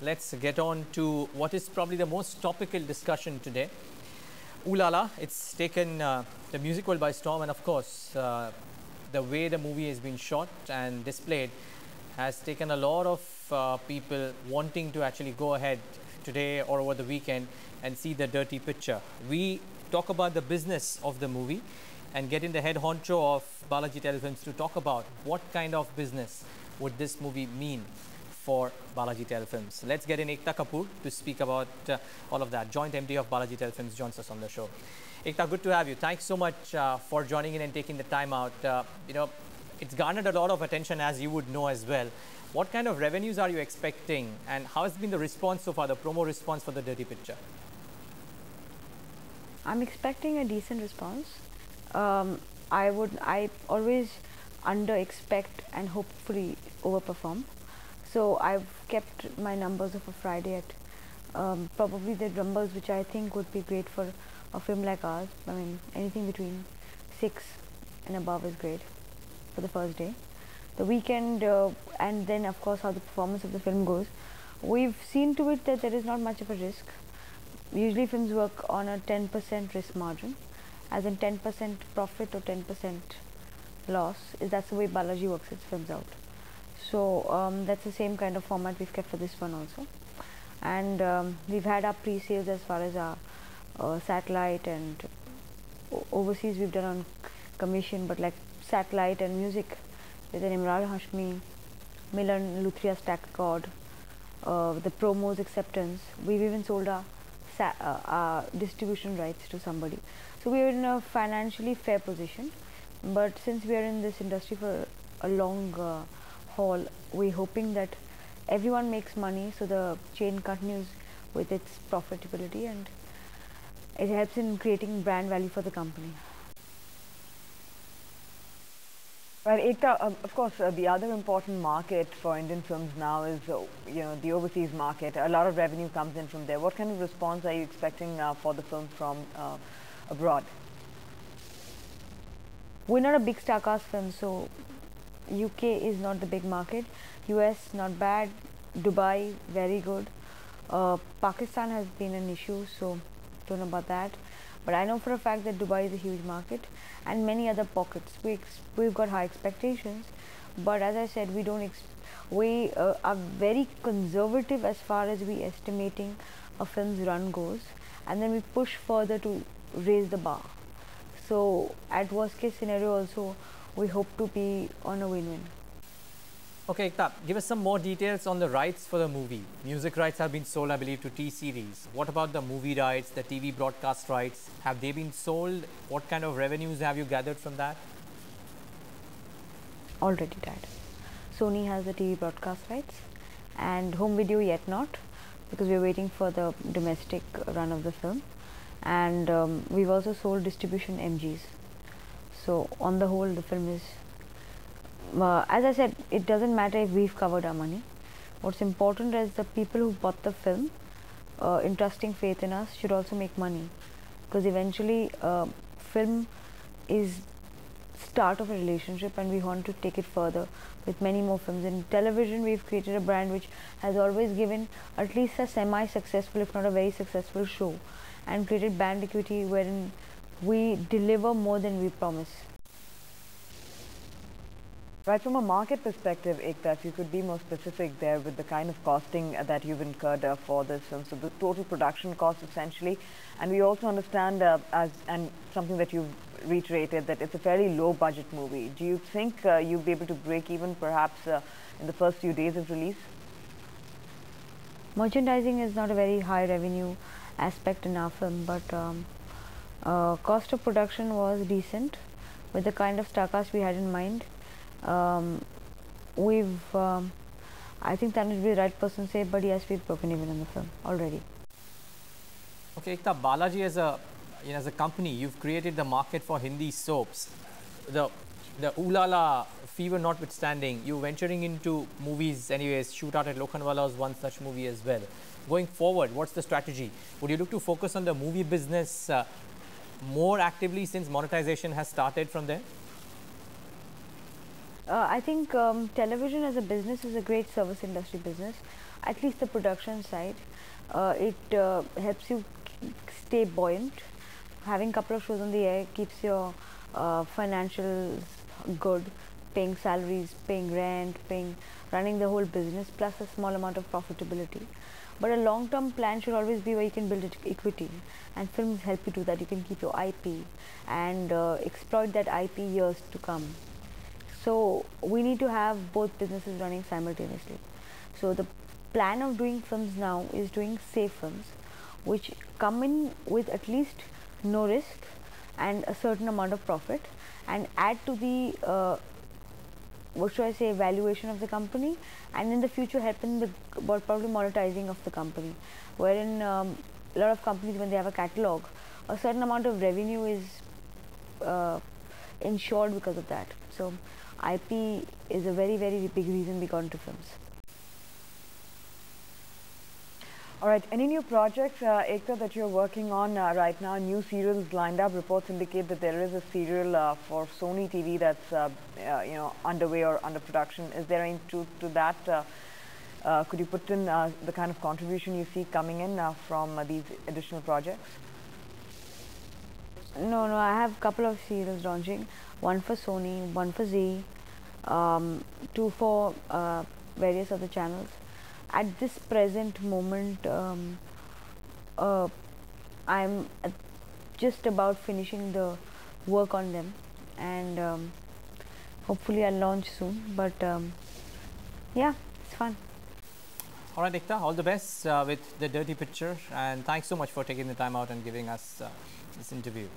let's get on to what is probably the most topical discussion today. Ooh La La, it's taken the music world by storm, and of course, the way the movie has been shot and displayed has taken a lot of people wanting to actually go ahead today or over the weekend and see the dirty picture. We talk about the business of the movie and get in the head honcho of Balaji Telefilms to talk about what kind of business would this movie mean for Balaji Telefilms. Let's get in Ekta Kapur to speak about all of that. Joint MD of Balaji Telefilms joins us on the show. Ekta, good to have you. Thanks so much for joining in and taking the time out. It's garnered a lot of attention, as you would know as well. What kind of revenues are you expecting, and how has been the response so far, the promo response for the dirty picture? I'm expecting a decent response. I always under expect and hopefully overperform. So I've kept my numbers of a Friday at probably the numbers which I think would be great for a film like ours. I mean, anything between 6 and above is great for the first day. The weekend and then of course how the performance of the film goes. We've seen to it that there is not much of a risk. Usually films work on a 10% risk margin, as in 10% profit or 10% loss. That's the way Balaji works its films out. So that's the same kind of format we've kept for this one also. And we've had our pre-sales as far as our satellite and overseas we've done on commission, but like satellite and music with an Imran Hashmi, Milan Luthria stack record, the promos acceptance. We've even sold our distribution rights to somebody. So we are in a financially fair position, but since we are in this industry for a long haul, we're hoping that everyone makes money so the chain continues with its profitability and it helps in creating brand value for the company. Well, Ekta, of course, the other important market for Indian films now is, the overseas market. A lot of revenue comes in from there. What kind of response are you expecting for the film from abroad? We're not a big star cast film, so UK is not the big market. US not bad. Dubai very good. Pakistan has been an issue, so don't know about that. But I know for a fact that Dubai is a huge market and many other pockets. We've got high expectations, but as I said, we are very conservative as far as we estimating a film's run goes, and then we push further to raise the bar. So at worst case scenario also, we hope to be on a win-win. Okay, Ekta, give us some more details on the rights for the movie. Music rights have been sold, I believe, to T-Series. What about the movie rights, the TV broadcast rights? Have they been sold? What kind of revenues have you gathered from that? Already died. Sony has the TV broadcast rights and home video yet not, because we're waiting for the domestic run of the film. And we've also sold distribution MGs. So on the whole, the film is as I said, it doesn't matter if we've covered our money. What's important is the people who bought the film, entrusting faith in us, should also make money, because eventually film is start of a relationship and we want to take it further with many more films. In television, we've created a brand which has always given at least a semi-successful, if not a very successful show, and created brand equity wherein we deliver more than we promise. Right, from a market perspective, Ekta, if you could be more specific there with the kind of costing that you've incurred for this film, so the total production cost essentially, and we also understand and something that you've reiterated, that it's a fairly low budget movie. Do you think you'll be able to break even perhaps in the first few days of release? Merchandising is not a very high revenue aspect in our film, but cost of production was decent with the kind of star cast we had in mind. I think that would be the right person to say, but yes, we've broken even in the film already. Okay, Ekta, Balaji as a company, you've created the market for Hindi soaps. The Ooh La La fever notwithstanding, you're venturing into movies anyways. Shootout at Lokhandwala was one such movie as well. Going forward, what's the strategy? Would you look to focus on the movie business more actively since monetization has started from there? I think television as a business is a great service industry business. at least the production side. It helps you stay buoyant. Having a couple of shows on the air keeps your financials good, paying salaries, paying rent, running the whole business, plus a small amount of profitability. But a long-term plan should always be where you can build equity, and films help you do that. You can keep your IP and exploit that IP years to come. So we need to have both businesses running simultaneously. So the plan of doing films now is doing safe films, which come in with at least no risk and a certain amount of profit, and add to the what should I say, valuation of the company, and in the future help in the probably monetizing of the company, wherein a lot of companies, when they have a catalog, a certain amount of revenue is ensured because of that. So IP is a very big reason we got into films. All right, any new projects, Ekta, that you're working on right now? New serials lined up? Reports indicate that there is a serial for Sony TV that's underway or under production. Is there any truth to that? Could you put in the kind of contribution you see coming in from these additional projects? No, I have a couple of serials launching. One for Sony, one for Zee, two for various other channels. At this present moment, I'm just about finishing the work on them, and hopefully I'll launch soon. But yeah, it's fun. All right, Ekta, all the best with the Dirty Picture, and thanks so much for taking the time out and giving us this interview.